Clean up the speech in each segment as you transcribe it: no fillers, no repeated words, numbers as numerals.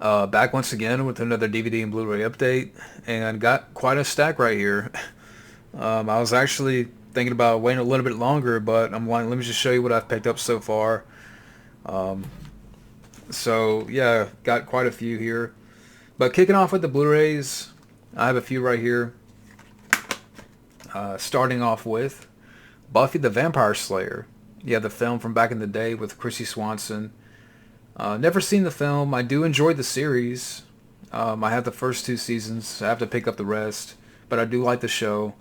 Back once again with another DVD and Blu-ray update, and got quite a stack right here. I was actually thinking about waiting a little bit longer, but I'm like, let me just show you what I've picked up so far. Um, so yeah, got quite a few here. But kicking off with the Blu-rays, I have a few right here. Starting off with Buffy the Vampire Slayer. Yeah, the film from back in the day with Chrissy Swanson. Never seen the film. I do enjoy the series. I have the first two seasons. I have to pick up the rest, but I do like the show.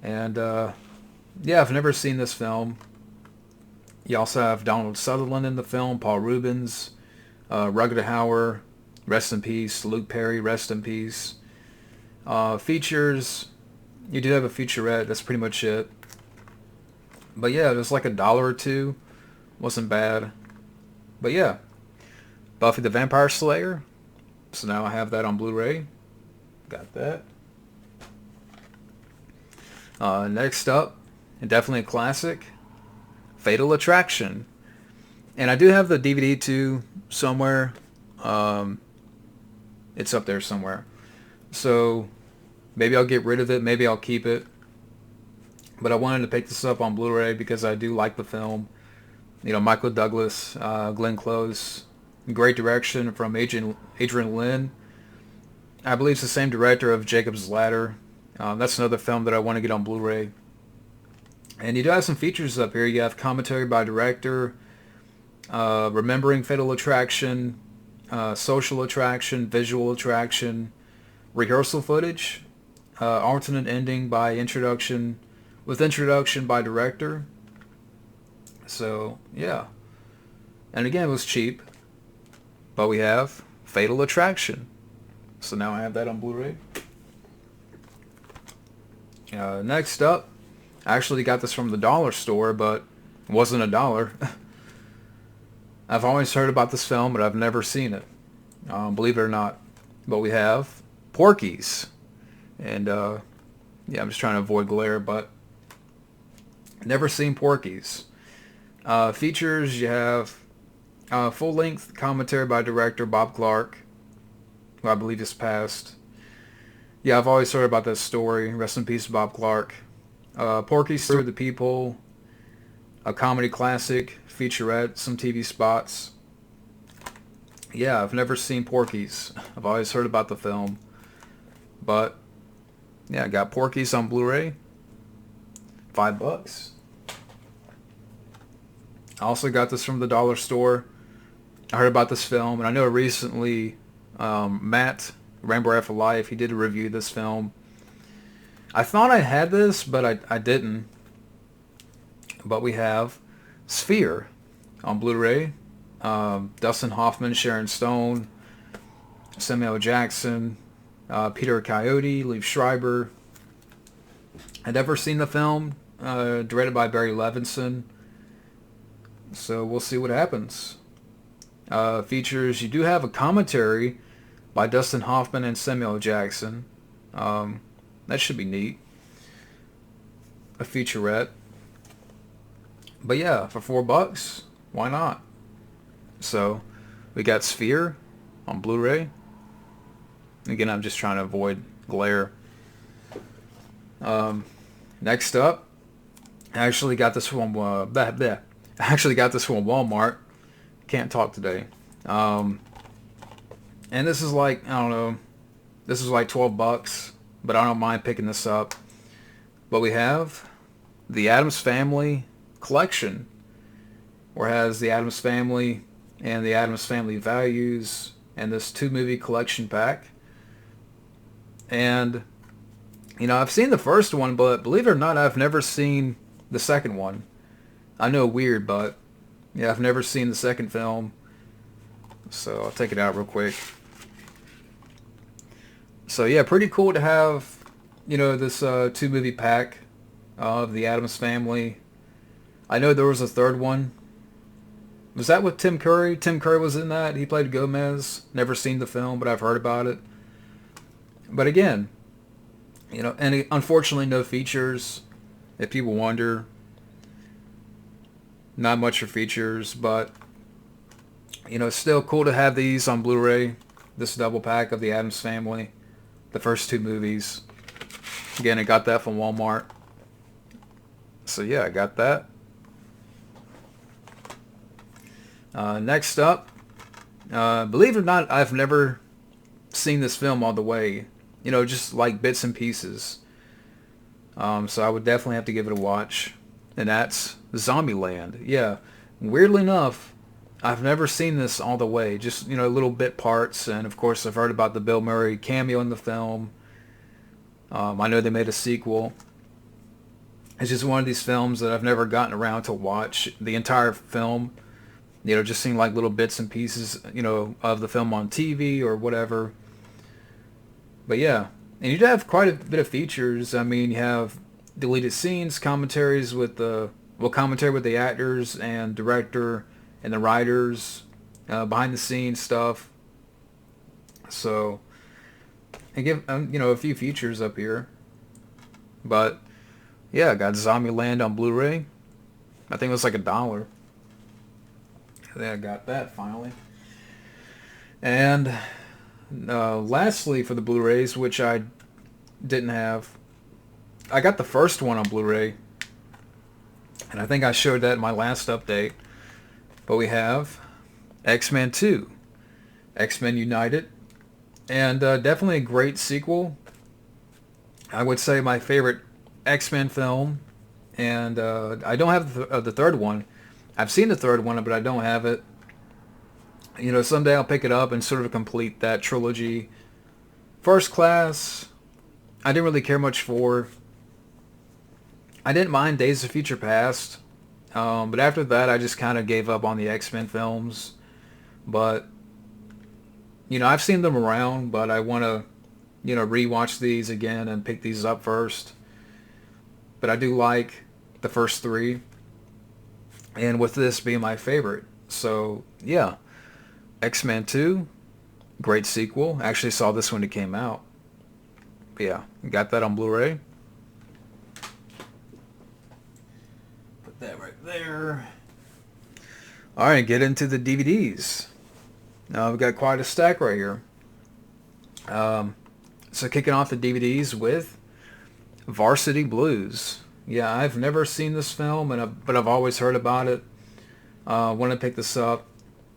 And yeah, I've never seen this film. You also have Donald Sutherland in the film, Paul Reubens, Rutger Hauer, rest in peace, Luke Perry, rest in peace. Features, you do have a featurette. That's pretty much it. But yeah, it was like $1 or $2. Wasn't bad. But yeah, Buffy the Vampire Slayer. So now I have that on Blu-ray. Got that. Next up, and definitely a classic, Fatal Attraction. And I do have the DVD too somewhere. It's up there somewhere. So maybe I'll get rid of it. Maybe I'll keep it. But I wanted to pick this up on Blu-ray because I do like the film. You know, Michael Douglas, Glenn Close, great direction from Adrian Lin. I believe it's the same director of Jacob's Ladder. That's another film that I want to get on Blu-ray. And you do have some features up here. You have commentary by director, remembering Fatal Attraction, social attraction, visual attraction, rehearsal footage, alternate ending by introduction, with introduction by director. So, yeah. And again, it was cheap. But we have Fatal Attraction. So now I have that on Blu-ray. Next up, I actually got this from the dollar store, but it wasn't $1. I've always heard about this film, but I've never seen it. Believe it or not. But we have Porkies. And, yeah, I'm just trying to avoid glare, but never seen Porkies. Features, you have full-length commentary by director Bob Clark, who I believe just passed. Yeah, I've always heard about this story. Rest in peace, Bob Clark. Porky's Through the People, a comedy classic, featurette, some TV spots. Yeah, I've never seen Porky's. I've always heard about the film. But, yeah, I got Porky's on Blu-ray. $5. I also got this from the dollar store. I heard about this film, and I know recently Matt, Rainbow Rifle for Life, he did a review of this film. I thought I had this, but I didn't. But we have Sphere on Blu-ray. Dustin Hoffman, Sharon Stone, Samuel Jackson, Peter Coyote, Liev Schreiber. I'd never seen the film, directed by Barry Levinson. So we'll see what happens. Features, you do have a commentary by Dustin Hoffman and Samuel Jackson. That should be neat. A featurette. But yeah, for $4, why not? So we got Sphere on Blu-ray. Again, I'm just trying to avoid glare. Next up, I actually got this from I actually got this from Walmart. Can't talk today. And this is like, I don't know, this is like $12, but I don't mind picking this up. But we have the Addams Family collection, where it has the Addams Family and the Addams Family Values and this 2-movie collection pack. And, you know, I've seen the first one, but believe it or not, I've never seen the second one. I know, weird, but yeah, I've never seen the second film. So I'll take it out real quick. So yeah, pretty cool to have, you know, this 2-movie pack of the Addams Family. I know there was a third one. Was that with Tim Curry? Tim Curry was in that. He played Gomez. Never seen the film, but I've heard about it. But again, you know, and unfortunately no features. If people wonder, not much for features, but you know, it's still cool to have these on Blu-ray. this double pack of the Addams Family, the first 2 movies. Again, I got that from Walmart. So yeah, I got that. Next up, believe it or not, I've never seen this film all the way. You know, just like bits and pieces. So I would definitely have to give it a watch. And that's Zombieland. Yeah, weirdly enough, I've never seen this all the way. Just, you know, little bit parts. And of course, I've heard about the Bill Murray cameo in the film. I know they made a sequel. It's just one of these films that I've never gotten around to watch the entire film. You know, just seeing like little bits and pieces, you know, of the film on TV or whatever. But yeah, and you do have quite a bit of features. I mean, you have deleted scenes, commentaries with the, well, commentary with the actors and director and the writers, behind the scenes stuff. So, I give, you know, a few features up here. But yeah, I got Zombieland on Blu-ray. I think it was like $1. Yeah, I got that finally. And lastly, for the Blu-rays, which I didn't have, I got the first one on Blu-ray, and I think I showed that in my last update. But we have X-Men 2, XMen United, and definitely a great sequel. I would say my favorite X-Men film, and I don't have the third one. I've seen the third one, but I don't have it. You know, someday I'll pick it up and sort of complete that trilogy. First Class, I didn't really care much for. I didn't mind Days of Future Past, but after that I just kind of gave up on the X-Men films. But, you know, I've seen them around, but I want to, you know, rewatch these again and pick these up first. But I do like the first 3. And with this being my favorite. So, yeah. X-Men 2. Great sequel. Actually saw this when it came out. But yeah. Got that on Blu-ray. Put that right there. Alright, get into the DVDs. Now, we've got quite a stack right here. So kicking off the DVDs with Varsity Blues. Yeah, I've never seen this film, but I've always heard about it. Want to pick this up,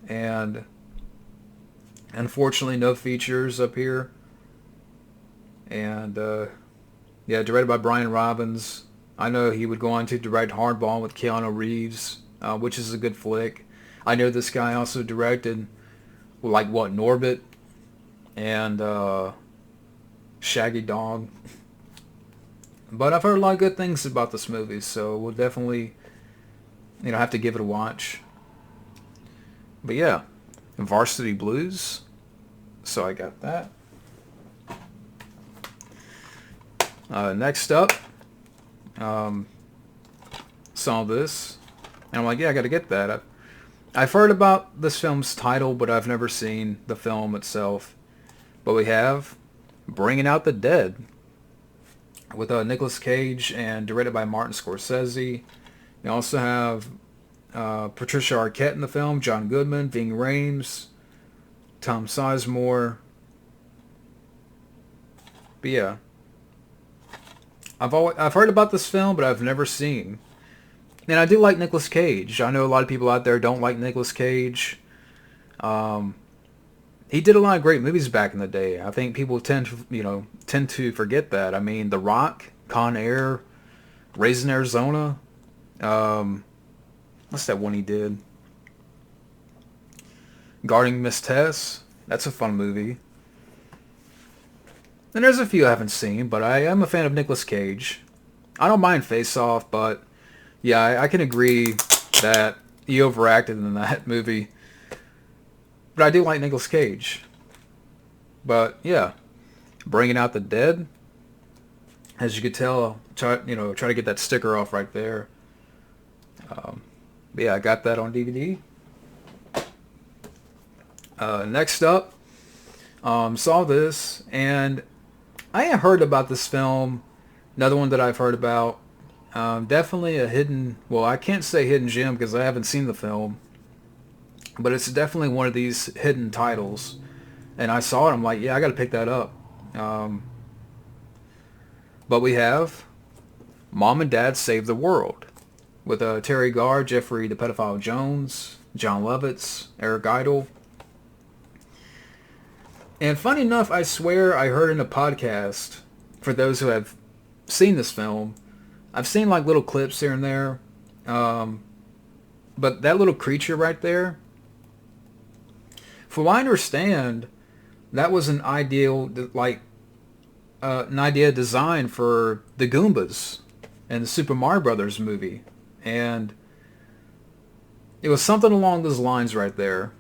and unfortunately, no features up here. And yeah, directed by Brian Robbins. I know he would go on to direct Hardball with Keanu Reeves, which is a good flick. I know this guy also directed, like, what, Norbit and Shaggy Dog. But I've heard a lot of good things about this movie, so we'll definitely, you know, have to give it a watch. But yeah, Varsity Blues. So I got that. Next up, saw this, and I'm like, yeah, I got to get that. I've heard about this film's title, but I've never seen the film itself. But we have Bringing Out the Dead, with Nicolas Cage and directed by Martin Scorsese. You also have Patricia Arquette in the film, John Goodman, Ving Rhames, Tom Sizemore. But yeah, I've heard about this film, but I've never seen. And I do like Nicolas Cage. I know a lot of people out there don't like Nicolas Cage. He did a lot of great movies back in the day. I think people tend to forget that. I mean, The Rock, Con Air, Raising Arizona. What's that one he did? Guarding Miss Tess. That's a fun movie. And there's a few I haven't seen, but I am a fan of Nicolas Cage. I don't mind Face Off, but yeah, I can agree that he overacted in that movie. But I do like Nicolas Cage. But yeah, Bringing Out the Dead. As you could tell, try to get that sticker off right there. But yeah, I got that on DVD. Next up, saw this, and I had heard about this film. Another one that I've heard about. Definitely a hidden, well, I can't say hidden gem because I haven't seen the film. But it's definitely one of these hidden titles. And I saw it. I'm like, yeah, I got to pick that up. But we have Mom and Dad Save the World with Terry Garr, Jeffrey the Pedophile Jones, John Lovitz, Eric Idle. And funny enough, I swear I heard in a podcast, for those who have seen this film, I've seen like little clips here and there. But that little creature right there, from what I understand, that was an ideal, like, an idea designed for the Goombas in the Super Mario Brothers movie. And it was something along those lines right there.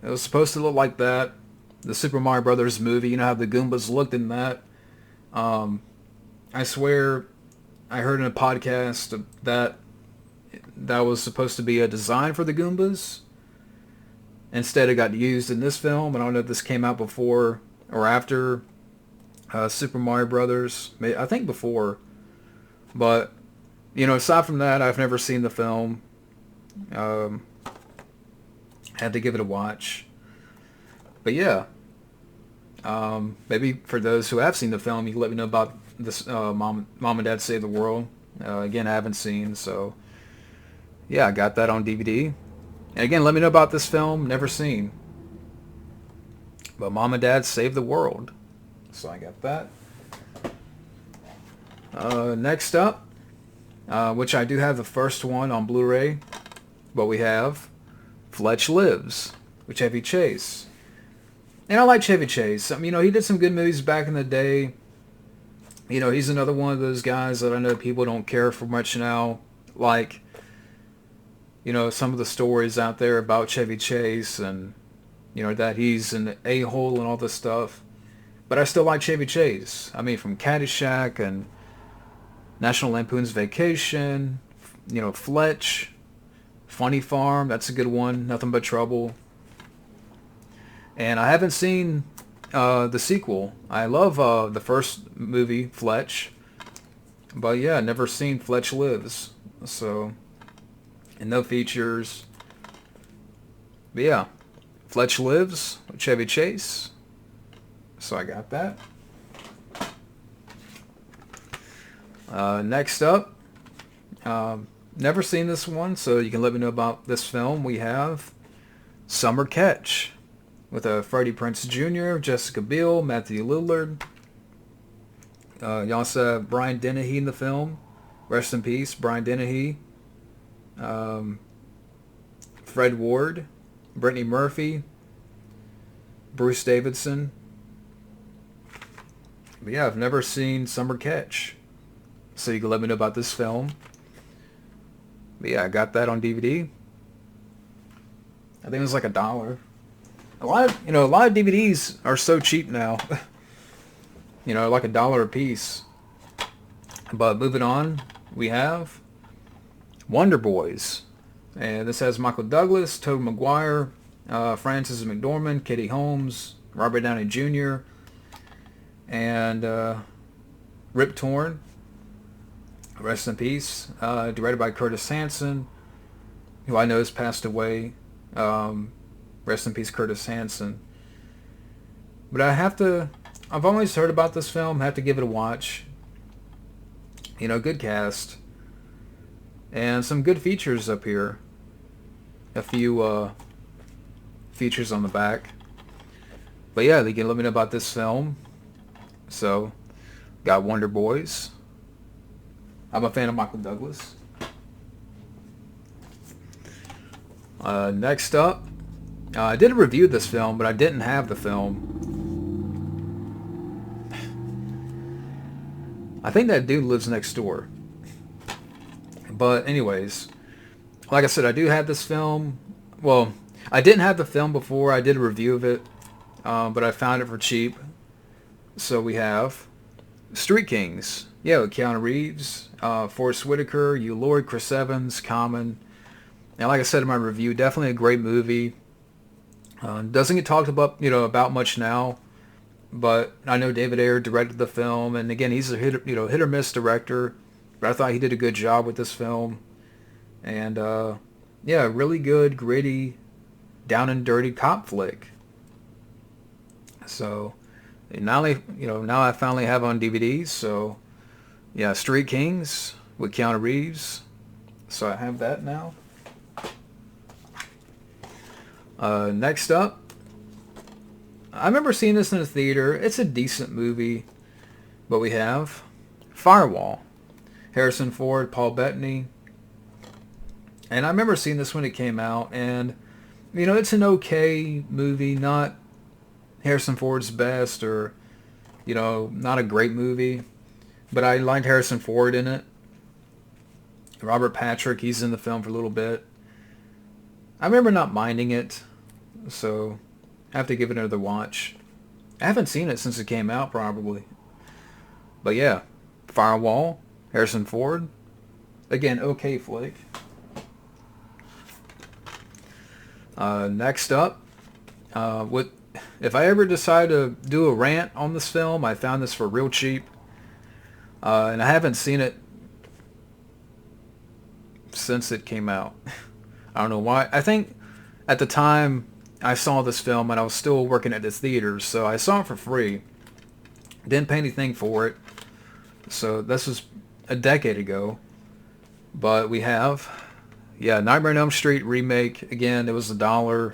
It was supposed to look like that. The Super Mario Brothers movie, you know how the Goombas looked in that. I swear I heard in a podcast that was supposed to be a design for the Goombas. Instead, it got used in this film. I don't know if this came out before or after Super Mario Brothers. I think before. But, you know, aside from that, I've never seen the film. Had to give it a watch. But yeah. Maybe for those who have seen the film, you can let me know about this Mom and Dad Save the World. Again, I haven't seen, so yeah, I got that on DVD. And again, let me know about this film, never seen. But Mom and Dad Save the World. So I got that. Next up, which I do have the first one on Blu-ray, but we have Fletch Lives with Chevy Chase. And I like Chevy Chase. I mean, you know, he did some good movies back in the day. You know, he's another one of those guys that I know people don't care for much now. Like, you know, some of the stories out there about Chevy Chase and, you know, that he's an a-hole and all this stuff. But I still like Chevy Chase. I mean, from Caddyshack and National Lampoon's Vacation, you know, Fletch, Funny Farm, that's a good one, Nothing But Trouble. And I haven't seen the sequel. I love the first movie, Fletch. But yeah, never seen Fletch Lives. So, and no features. But yeah, Fletch Lives with Chevy Chase. So I got that. Next up, never seen this one, so you can let me know about this film. We have Summer Catch with Freddie Prinze Jr., Jessica Biel, Matthew Lillard. You also have Brian Dennehy in the film. Rest in peace, Brian Dennehy. Fred Ward, Brittany Murphy, Bruce Davidson. But yeah, I've never seen Summer Catch, so you can let me know about this film. But yeah, I got that on DVD. I think it was like $1. A lot of DVDs are so cheap now. You know, like $1 a piece. But moving on, we have Wonder Boys. And this has Michael Douglas, Tobey Maguire, Frances McDormand, Katie Holmes, Robert Downey Jr., and Rip Torn. Rest in peace. Directed by Curtis Hanson, who I know has passed away. Rest in peace, Curtis Hanson. But I've always heard about this film, have to give it a watch. You know, good cast. And some good features up here. A few features on the back. But yeah, they can let me know about this film. So, got Wonder Boys. I'm a fan of Michael Douglas. Next up, I did a review of this film, but I didn't have the film. I think that dude lives next door. But anyways, like I said, I do have this film. Well, I didn't have the film before. I did a review of it, but I found it for cheap. So we have Street Kings. Yeah, with Keanu Reeves, Forrest Whitaker, Hugh Laurie, Chris Evans, Common. And like I said in my review, definitely a great movie. Doesn't get talked about much now, but I know David Ayer directed the film, and again, he's a hit or miss director, but I thought he did a good job with this film. And yeah, really good, gritty, down and dirty cop flick. So now now I finally have on DVDs. So yeah, Street Kings with Keanu Reeves. So I have that now. Next up, I remember seeing this in the theater. It's a decent movie, but we have Firewall. Harrison Ford, Paul Bettany. And I remember seeing this when it came out, and it's an okay movie, not Harrison Ford's best, or not a great movie, but I liked Harrison Ford in it. Robert Patrick, he's in the film for a little bit. I remember not minding it, so I have to give it another watch. I haven't seen it since it came out, probably. But yeah, Firewall, Harrison Ford. Again, okay flick. Next up, if I ever decide to do a rant on this film, I found this for real cheap. And I haven't seen it since it came out. I don't know why. I think at the time I saw this film and I was still working at the theaters, so I saw it for free. Didn't pay anything for it. So this was a decade ago. But we have, Nightmare on Elm Street remake. Again, it was $1.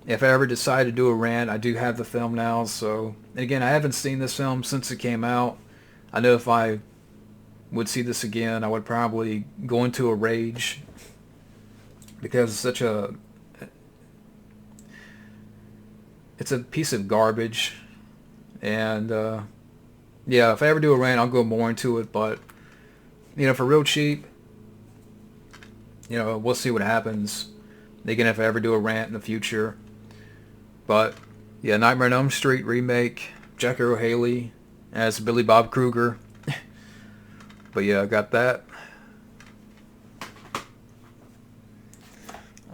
If I ever decide to do a rant, I do have the film now. So, and again, I haven't seen this film since it came out. I know if I would see this again, I would probably go into a rage, because it's a piece of garbage. And if I ever do a rant, I'll go more into it. But for real cheap, we'll see what happens. Again, if I ever do a rant in the future. But yeah, Nightmare on Elm Street remake, Jackie O'Haley as Billy Bob Kruger. But yeah, I got that.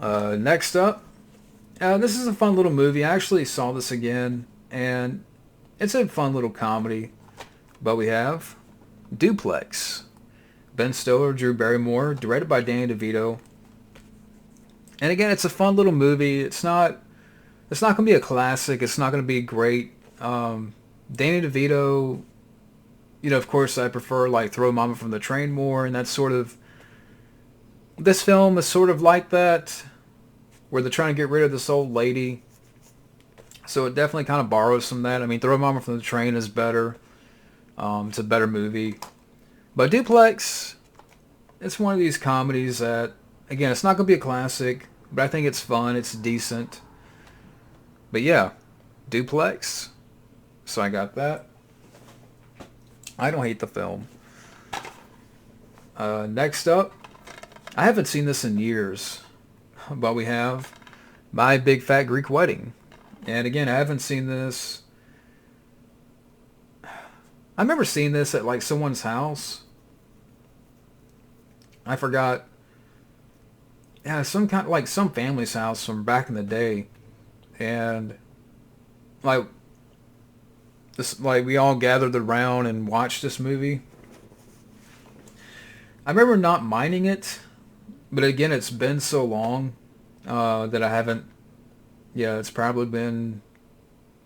Next up, this is a fun little movie. I actually saw this again, and it's a fun little comedy. But we have Duplex. Ben Stiller, Drew Barrymore, directed by Danny DeVito. And again, it's a fun little movie. It's not going to be a classic. It's not going to be great. Danny DeVito, of course, I prefer like Throw Mama from the Train more, and that's sort of, this film is sort of like that, where they're trying to get rid of this old lady. So it definitely kind of borrows from that. I mean, Throw Mama from the Train is better. It's a better movie. But Duplex, it's one of these comedies that, again, it's not going to be a classic, but I think it's fun. It's decent. But yeah, Duplex. So I got that. I don't hate the film. Next up, I haven't seen this in years, but we have My Big Fat Greek Wedding. And again, I haven't seen this. I remember seeing this at like someone's house. I forgot. Yeah, some family's house from back in the day. And we all gathered around and watched this movie. I remember not minding it, but again, it's been so long that I haven't. Yeah, it's probably been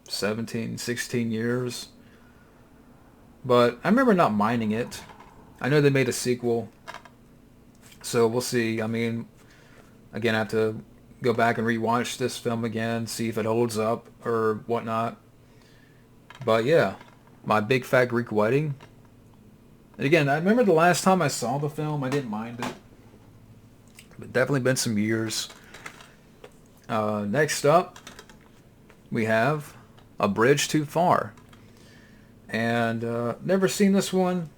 17, 16 years. But I remember not minding it. I know they made a sequel, so we'll see. I mean, again, I have to go back and rewatch this film again, see if it holds up or whatnot. But yeah, My Big Fat Greek Wedding. And again, I remember the last time I saw the film, I didn't mind it. But definitely been some years. Next up, we have A Bridge Too Far. And never seen this one.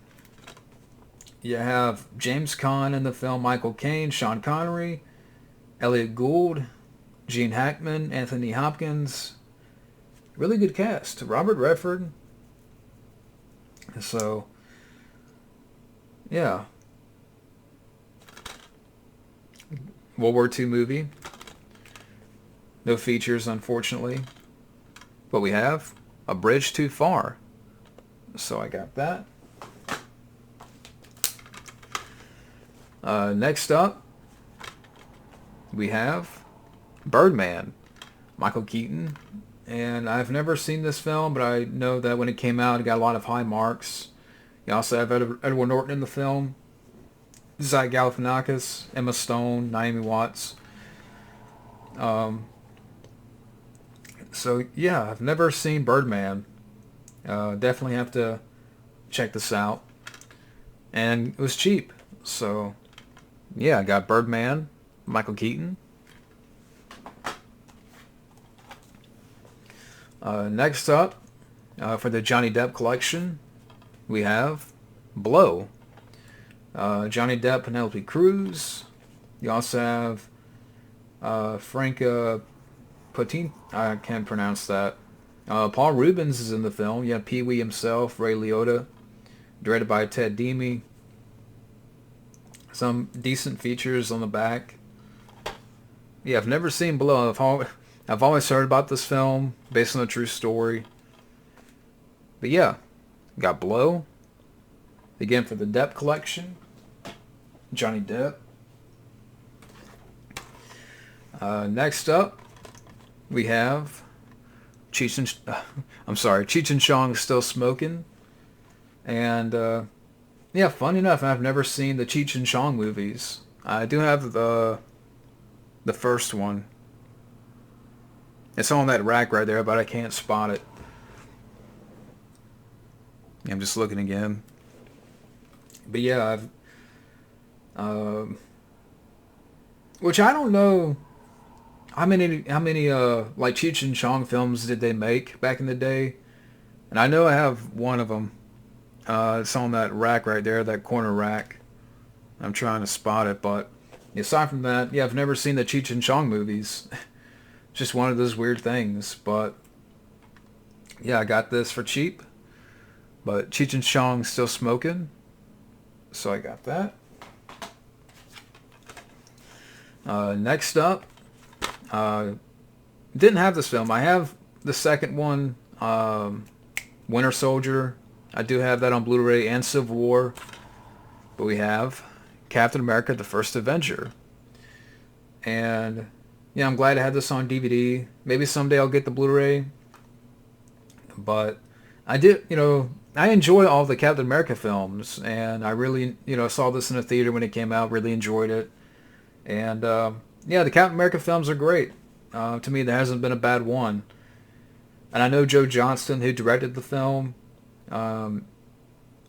You have James Caan in the film, Michael Caine, Sean Connery, Elliot Gould, Gene Hackman, Anthony Hopkins. Really good cast. Robert Redford. So, yeah. World War II movie. No features, unfortunately. But we have A Bridge Too Far. So I got that. Next up, we have Birdman. Michael Keaton And I've never seen this film, but I know that when it came out, it got a lot of high marks. You also have Edward Norton in the film, Zach Galifianakis, Emma Stone, Naomi Watts. So yeah, I've never seen Birdman. Definitely have to check this out. And it was cheap. So yeah, I got Birdman, Michael Keaton. Next up, for the Johnny Depp collection, we have Blow. Johnny Depp, Penelope Cruz. You also have Frank Potin. I can't pronounce that. Paul Rubens is in the film. You have Pee-wee himself, Ray Liotta. Directed by Ted Demme. Some decent features on the back. Yeah, I've never seen Blow. I've always heard about this film, based on a true story. But yeah, got Blow. Again, for the Depp collection, Johnny Depp. Next up, we have Cheech and Chong Still Smoking. And yeah, funny enough, I've never seen the Cheech and Chong movies. I do have the first one. It's on that rack right there, but I can't spot it. I'm just looking again. But yeah, which I don't know how many like Cheech and Chong films did they make back in the day, and I know I have one of them. It's on that rack right there, that corner rack. I'm trying to spot it, but aside from that, yeah, I've never seen the Cheech and Chong movies. Just one of those weird things, but yeah, I got this for cheap. But Cheech and Chong Still Smoking, so I got that. Next up, didn't have this film. I have the second one, Winter Soldier. I do have that on Blu-ray and Civil War. But we have Captain America: The First Avenger. And yeah, I'm glad I had this on DVD. Maybe someday I'll get the Blu-ray. But I did, I enjoy all the Captain America films. And I really, saw this in the theater when it came out. Really enjoyed it. And yeah, the Captain America films are great. To me, there hasn't been a bad one. And I know Joe Johnston, who directed the film,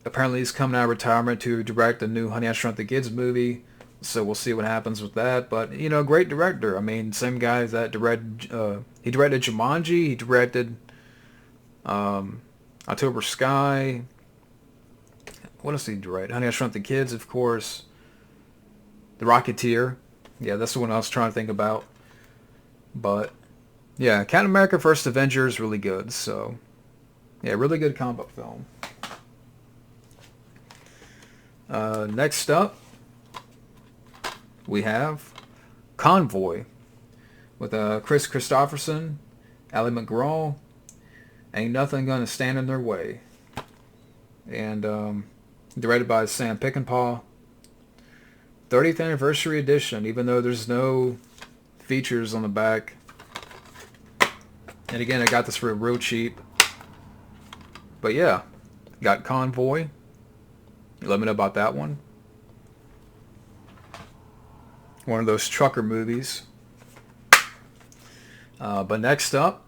apparently he's coming out of retirement to direct the new Honey, I Shrunk the Kids movie. So we'll see what happens with that. But, great director. I mean, same guy that directed, he directed Jumanji. He directed October Sky. What else did he direct? Honey, I Shrunk the Kids, of course. The Rocketeer. Yeah, that's the one I was trying to think about. But, yeah, Captain America First Avenger is really good. So, yeah, really good comic book film. Next up, we have Convoy with Chris Christopherson, Ali McGraw. Ain't nothing gonna stand in their way. And directed by Sam Peckinpah. 30th anniversary edition, even though there's no features on the back. And again, I got this for real cheap. But yeah, got Convoy. Let me know about that one. One of those trucker movies. But next up,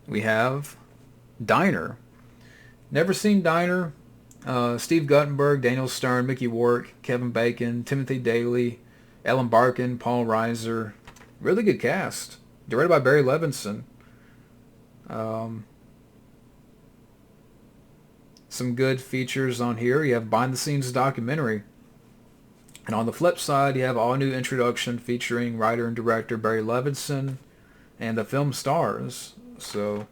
we have Diner. Never seen Diner. Steve Guttenberg, Daniel Stern, Mickey Rourke, Kevin Bacon, Timothy Daley, Ellen Barkin, Paul Reiser. Really good cast. Directed by Barry Levinson. Some good features on here. You have behind the scenes documentary. And on the flip side, you have all new introduction featuring writer and director Barry Levinson and the film stars. So,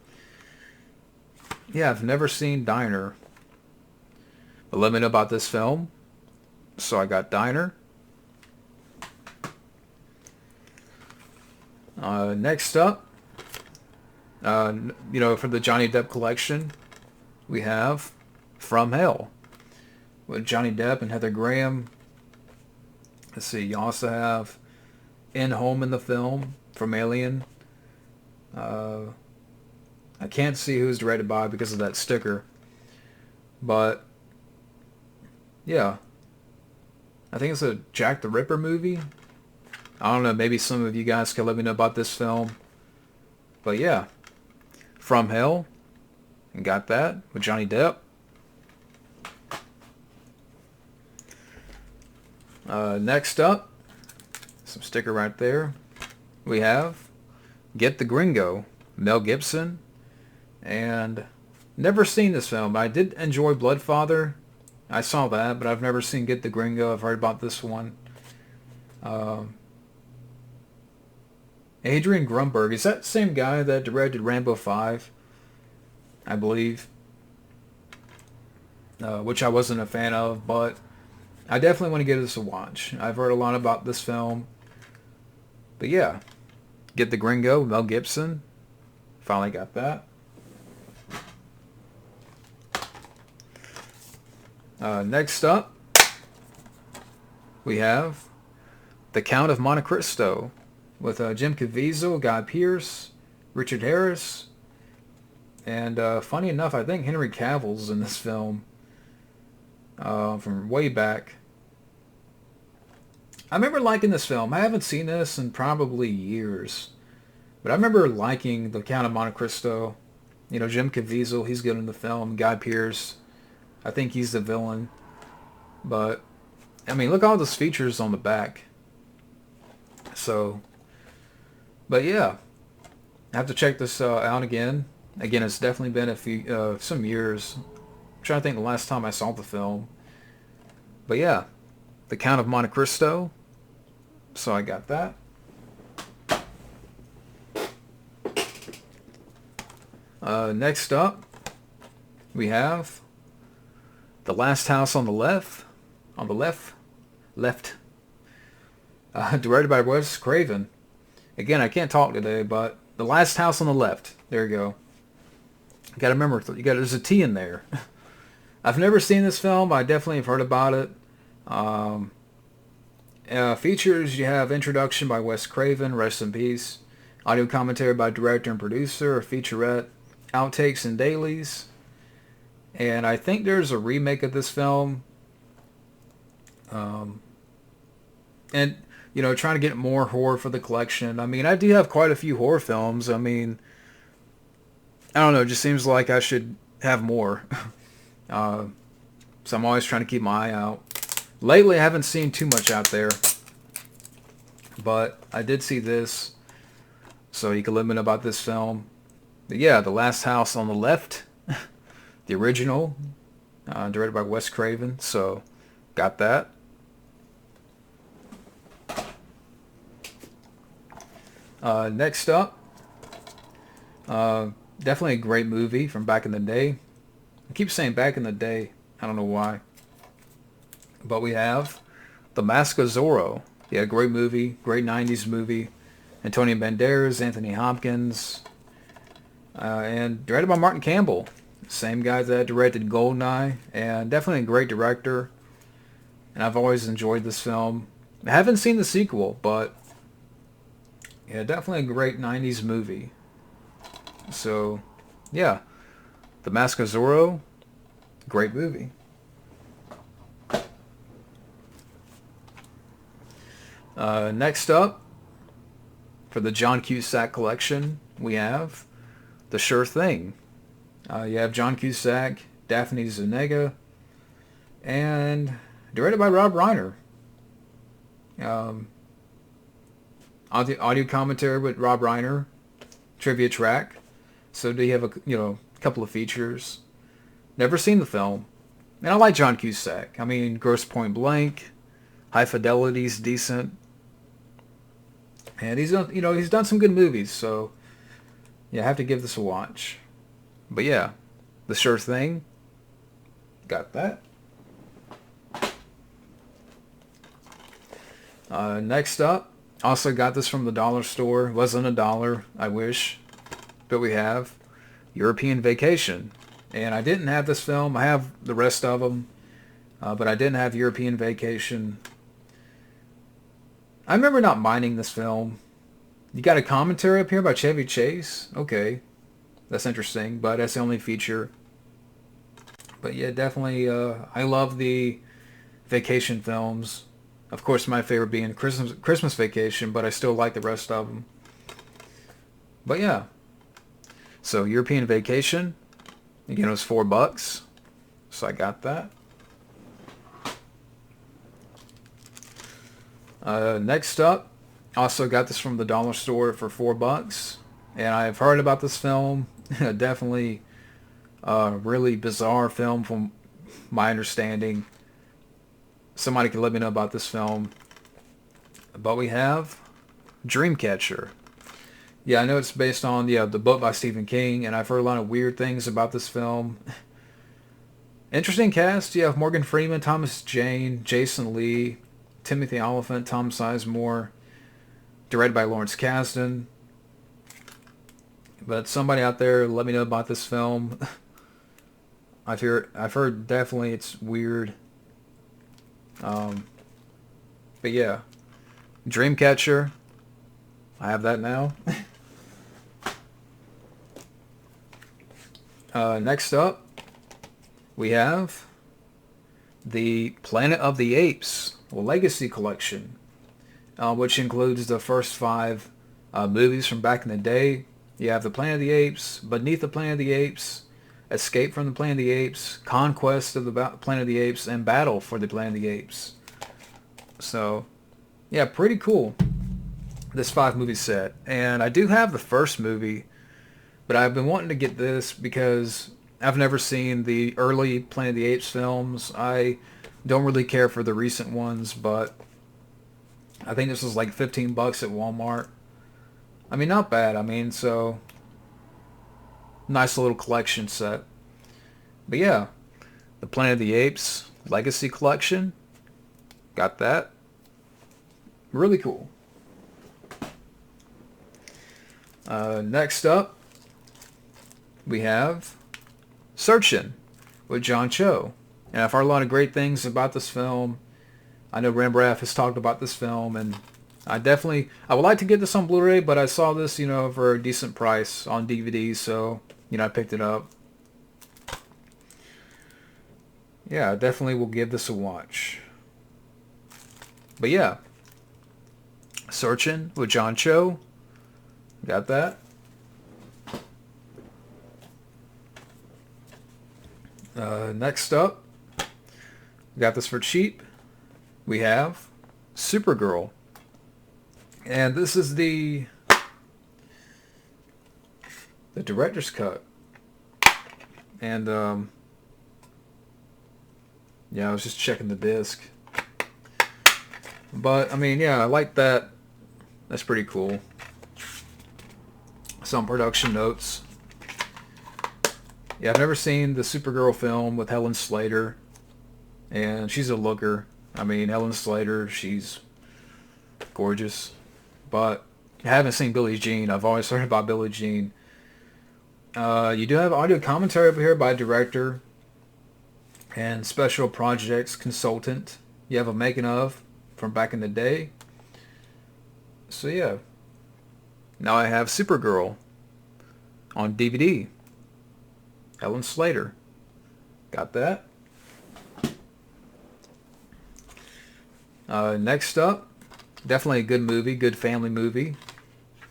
yeah, I've never seen Diner. But let me know about this film. So I got Diner. Next up, for the Johnny Depp collection, we have From Hell with Johnny Depp and Heather Graham. Let's see, you also have In Home in the film from Alien. I can't see who's directed by because of that sticker. But, yeah. I think it's a Jack the Ripper movie. I don't know, maybe some of you guys can let me know about this film. But yeah. From Hell. And got that with Johnny Depp. Next up, some sticker right there. We have Get the Gringo, Mel Gibson. And never seen this film. I did enjoy Bloodfather. I saw that, but I've never seen Get the Gringo. I've heard about this one. Adrian Grunberg. Is that the same guy that directed Rambo 5? I believe. Which I wasn't a fan of, but I definitely want to give this a watch. I've heard a lot about this film. But yeah. Get the Gringo, Mel Gibson. Finally got that. Next up, we have The Count of Monte Cristo with Jim Caviezel, Guy Pearce, Richard Harris, and funny enough, I think Henry Cavill's in this film from way back. I remember liking this film. I haven't seen this in probably years, but I remember liking The Count of Monte Cristo. You know, Jim Caviezel, he's good in the film. Guy Pearce, I think he's the villain. But, I mean, look at all those features on the back. So, but yeah. I have to check this out again. Again, it's definitely been some years. I'm trying to think the last time I saw the film. But yeah. The Count of Monte Cristo. So I got that. Next up, we have The Last House on the Left. Directed by Wes Craven. Again, I can't talk today, but The Last House on the Left. There you go. You gotta remember, there's a T in there. I've never seen this film, but I definitely have heard about it. Features, you have introduction by Wes Craven, rest in peace. Audio commentary by director and producer, a featurette, outtakes and dailies. And I think there's a remake of this film. And, you know, trying to get more horror for the collection. I mean, I do have quite a few horror films. I mean, I don't know, it just seems like I should have more. So I'm always trying to keep my eye out. Lately, I haven't seen too much out there. But I did see this. So you can let me know about this film. But yeah, The Last House on the Left. The original. Directed by Wes Craven. So, got that. Next up. Definitely a great movie from back in the day. I keep saying back in the day. I don't know why. But we have The Mask of Zorro. Yeah, great movie. Great 90s movie. Antonio Banderas, Anthony Hopkins. And directed by Martin Campbell. Same guy that directed Goldeneye. And definitely a great director. And I've always enjoyed this film. I haven't seen the sequel, but yeah, definitely a great 90s movie. So, yeah. The Mask of Zorro. Great movie. Next up, for the John Cusack collection, we have The Sure Thing. You have John Cusack, Daphne Zuniga, and directed by Rob Reiner. Audio commentary with Rob Reiner, trivia track. So do you have a couple of features? Never seen the film, and I like John Cusack. I mean, Grosse Point Blank, High Fidelity's decent. And he's done some good movies, so yeah, I have to give this a watch. But yeah, The Sure Thing. Got that. Next up, also got this from the dollar store. Wasn't $1, I wish. But we have European Vacation. And I didn't have this film. I have the rest of them. But I didn't have European Vacation. I remember not minding this film. You got a commentary up here by Chevy Chase? Okay. That's interesting, but that's the only feature. But yeah, definitely, I love the vacation films. Of course, my favorite being Christmas Vacation, but I still like the rest of them. But yeah, so European Vacation, again, it was $4, so I got that. Next up, also got this from the dollar store for $4, and I've heard about this film. Definitely a really bizarre film from my understanding. Somebody can let me know about this film. But we have Dreamcatcher. Yeah, I know it's based on the book by Stephen King, and I've heard a lot of weird things about this film. Interesting cast. You have Morgan Freeman, Thomas Jane, Jason Lee, Timothy Olyphant, Tom Sizemore, directed by Lawrence Kasdan. But somebody out there, let me know about this film. I've heard definitely it's weird. But yeah, Dreamcatcher. I have that now. Next up, we have the Planet of the Apes Legacy Collection, which includes the first 5 movies from back in the day. You have the Planet of the Apes, Beneath the Planet of the Apes, Escape from the Planet of the Apes, Conquest of the Planet of the Apes, and Battle for the Planet of the Apes. So, yeah, pretty cool, this 5-movie set. And I do have the first movie, but I've been wanting to get this because I've never seen the early Planet of the Apes films. I don't really care for the recent ones, but I think this was like $15 at Walmart. I mean, not bad. I mean, so nice little collection set. But yeah, the Planet of the Apes Legacy Collection. Got that. Really cool. Next up, we have Searchin' with John Cho. And I've heard a lot of great things about this film. I know Rembrandt has talked about this film, and I would like to get this on Blu-ray, but I saw this, for a decent price on DVD, so, I picked it up. Yeah, I definitely will give this a watch. But yeah, Searchin' with John Cho. Got that. Next up, got this for cheap. We have Supergirl. And this is the director's cut. And, yeah, I was just checking the disc. But, I mean, yeah, I like that. That's pretty cool. Some production notes. Yeah, I've never seen the Supergirl film with Helen Slater. And she's a looker. I mean, Helen Slater, she's gorgeous. But I haven't seen Billie Jean. I've always heard about Billie Jean. You do have audio commentary over here by director and special projects consultant. You have a making of from back in the day. So yeah. Now I have Supergirl on DVD. Helen Slater. Got that. Next up, definitely a good movie, good family movie.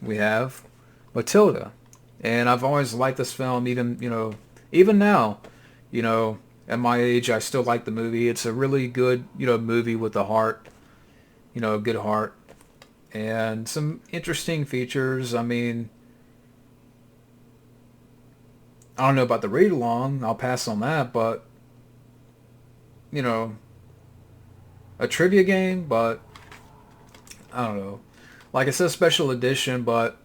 We have Matilda. And I've always liked this film, even now, at my age, I still like the movie. It's a really good, movie with a heart, a good heart. And some interesting features. I mean, I don't know about the read-along. I'll pass on that, but, a trivia game, but I don't know. Like, it's a special edition, but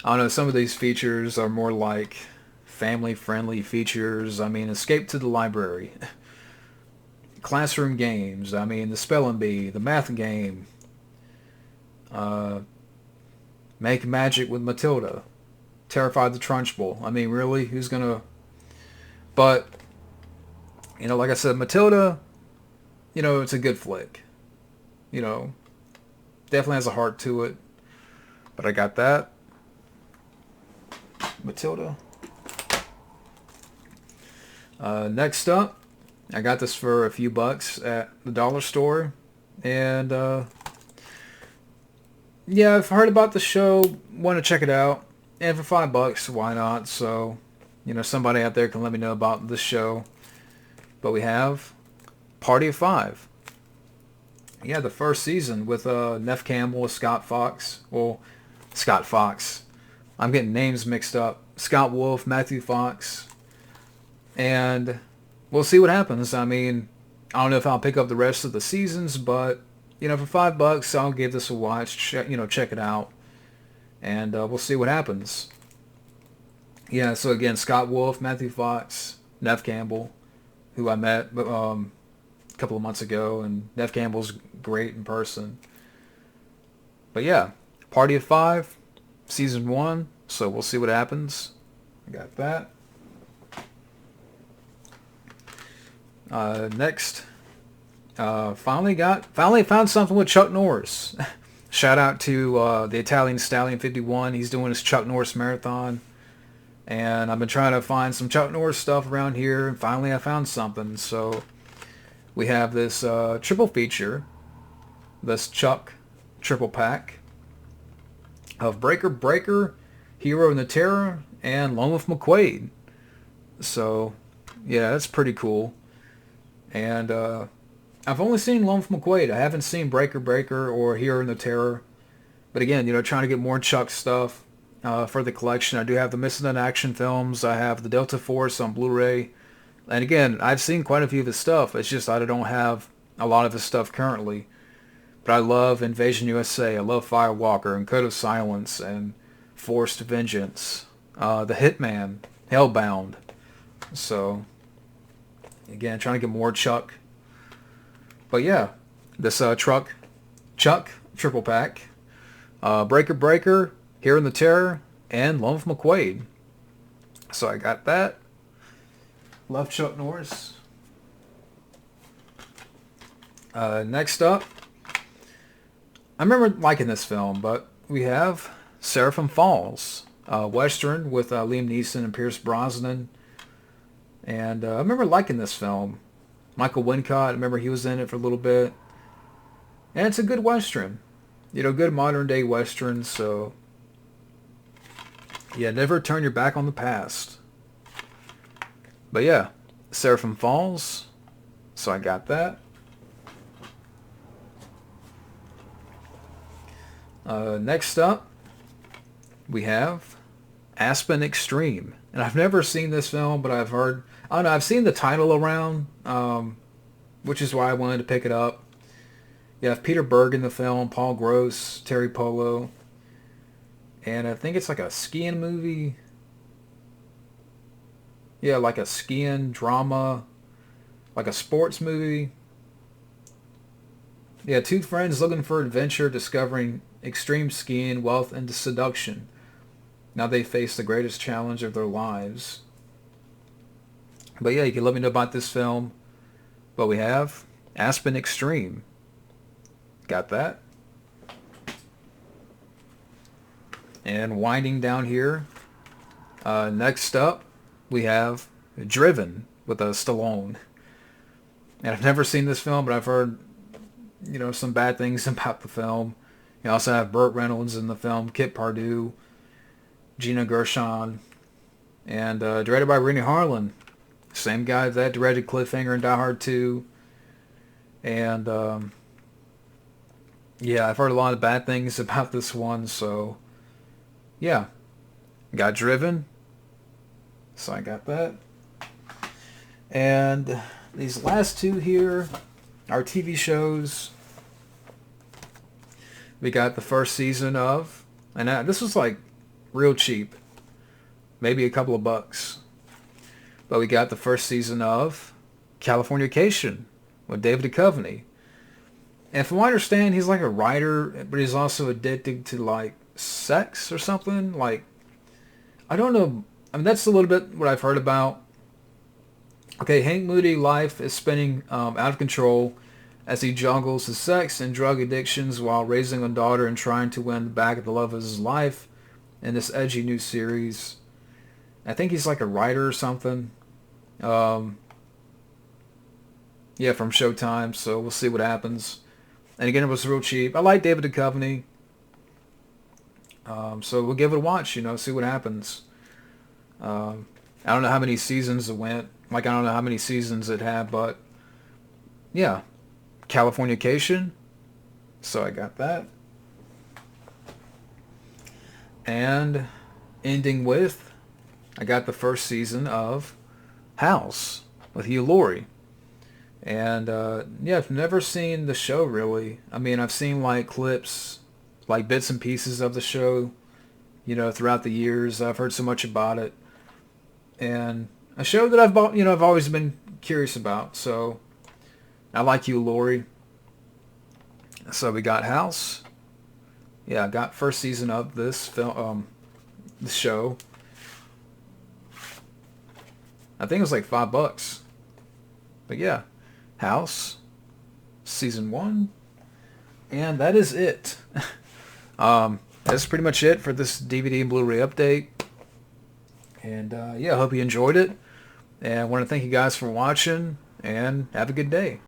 I don't know, some of these features are more like family-friendly features. I mean, escape to the library. Classroom games. I mean, the spelling bee, the math game. Make magic with Matilda. Terrified the Trunchbull. I mean, really? Who's gonna... But, like I said, Matilda, it's a good flick. Definitely has a heart to it. But I got that. Matilda. Next up, I got this for a few bucks at the dollar store. And, yeah, I've heard about the show, want to check it out. And for $5, why not? So, somebody out there can let me know about this show. But we have Party of Five. Yeah, the first season with Neff Campbell, Scott Fox. Well, Scott Fox. I'm getting names mixed up. Scott Wolf, Matthew Fox. And we'll see what happens. I mean, I don't know if I'll pick up the rest of the seasons, but, for $5, I'll give this a watch. Check it out. And we'll see what happens. Yeah, so again, Scott Wolf, Matthew Fox, Neff Campbell, who I met a couple of months ago, and Neff Campbell's great in person. But yeah, Party of Five, Season 1, so we'll see what happens. I got that. Next, finally found something with Chuck Norris. Shout out to the Italian Stallion 51. He's doing his Chuck Norris marathon. And I've been trying to find some Chuck Norris stuff around here, and finally I found something. So we have this triple feature, this Chuck triple pack of Breaker, Hero in the Terror, and Lone Wolf McQuade. So yeah, that's pretty cool. And I've only seen Lone Wolf McQuade. I haven't seen Breaker or Hero in the Terror. But again, trying to get more Chuck stuff. For the collection. I do have the Missing in Action films. I have the Delta Force on Blu-ray. And again, I've seen quite a few of his stuff. It's just I don't have a lot of his stuff currently. But I love Invasion USA. I love Firewalker and Code of Silence and Forced Vengeance. The Hitman. Hellbound. So, again, trying to get more Chuck. But yeah, this Chuck triple pack. Breaker, Here in the Terror, and Lone Wolf McQuade. So I got that. Love Chuck Norris. Next up, I remember liking this film, but we have Seraphim Falls, Western with Liam Neeson and Pierce Brosnan. And I remember liking this film. Michael Wincott, I remember he was in it for a little bit. And it's a good Western. Good modern day Western, so yeah, never turn your back on the past. But yeah, Seraphim Falls. So I got that. Next up, we have Aspen Extreme. And I've never seen this film, but I've heard... I don't know, I've seen the title around, which is why I wanted to pick it up. You have Peter Berg in the film, Paul Gross, Terry Polo. And I think it's like a skiing movie. Yeah, like a skiing drama. Like a sports movie. Yeah, two friends looking for adventure, discovering extreme skiing, wealth, and seduction. Now they face the greatest challenge of their lives. But yeah, you can let me know about this film. But we have Aspen Extreme. Got that. And winding down here, next up, we have Driven with Stallone. And I've never seen this film, but I've heard, some bad things about the film. You also have Burt Reynolds in the film, Kit Pardue, Gina Gershon, and directed by Rennie Harlan. Same guy that directed Cliffhanger and Die Hard 2. And, yeah, I've heard a lot of bad things about this one, so... yeah, got Driven, so I got that. And these last two here are TV shows. We got the first season of, and this was like real cheap, maybe a couple of bucks. But we got the first season of Californication with David Duchovny. And from what I understand, he's like a writer, but he's also addicted to like sex or something. Like, I don't know. I mean, that's a little bit what I've heard about. Okay, Hank Moody life is spinning out of control as he juggles his sex and drug addictions while raising a daughter and trying to win back the love of his life in this edgy new series. I think he's like a writer or something. Yeah, from Showtime, so we'll see what happens. And again, it was real cheap. I like David Duchovny. So we'll give it a watch, see what happens. I don't know how many seasons it went. Like, I don't know how many seasons it had, but yeah. Californication. So I got that. And ending with, I got the first season of House with Hugh Laurie. And yeah, I've never seen the show really. I mean, I've seen like clips, like bits and pieces of the show, throughout the years. I've heard so much about it. And a show that I've always been curious about. So I like Hugh Laurie. So we got House. Yeah, I got first season of this film, the show. I think it was like $5. But yeah, House, season 1, and that is it. That's pretty much it for this DVD and Blu-ray update. And yeah, I hope you enjoyed it. And I want to thank you guys for watching, and have a good day.